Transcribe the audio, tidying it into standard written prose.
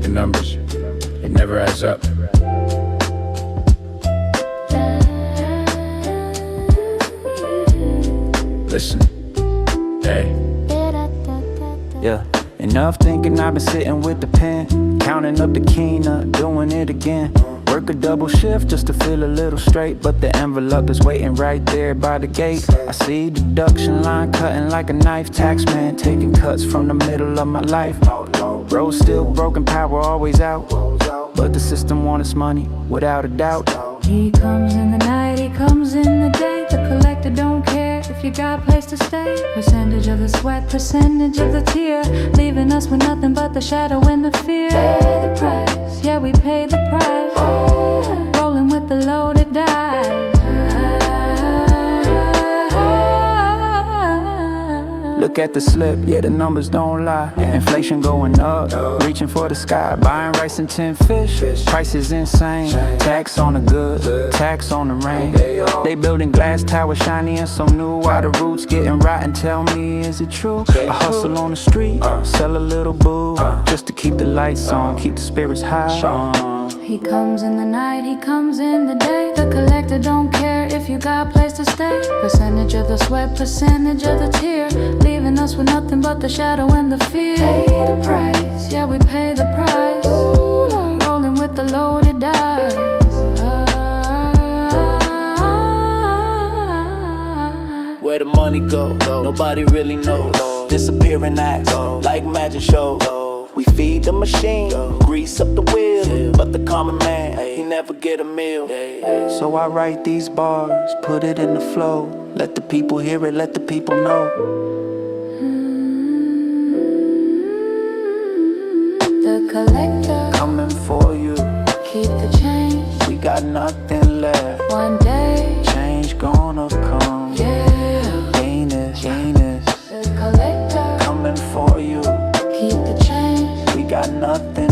the numbers, it never adds up. Listen, hey. Yeah, enough thinking I've been sitting with the pen, counting up the quina, doing it again. Work a double shift just to feel a little straight, but the envelope is waiting right there by the gate. I see deduction line cutting like a knife, tax man taking cuts from the middle of my life. Road still broken, power always out, but the system wants its money without a doubt. He comes in the night, he comes in the day. The collector don't care if you got a place to stay. Percentage of the sweat, percentage of the tear, leaving us with nothing but the shadow and the fear. Pay the price, yeah, we pay the price. Rolling with the loaded dice. Look at the slip, yeah, the numbers don't lie. Inflation going up, reaching for the sky. Buying rice and 10 fish, prices insane. Tax on the good, tax on the rain. They building glass towers shiny and so new. Why the roots getting rotten, tell me, is it true? I hustle on the street, sell a little boo, just to keep the lights on, keep the spirits high. He comes in the night, he comes in the day. The collector don't care if you got a place to stay. Percentage of the sweat, percentage of the tear, leaving us with nothing but the shadow and the fear. Pay the price, yeah, we pay the price. Rolling with the loaded dice. Where the money go, nobody really knows. Disappearing acts, like magic shows. We feed the machine, grease up the wheel, but the common man, he never get a meal. So I write these bars, put it in the flow. Let the people hear it, let the people know. The collector Coming for you, keep the change. we got nothing left. One day, Change gonna come, yeah. gain it. The collector Coming for you, keep the change. we got nothing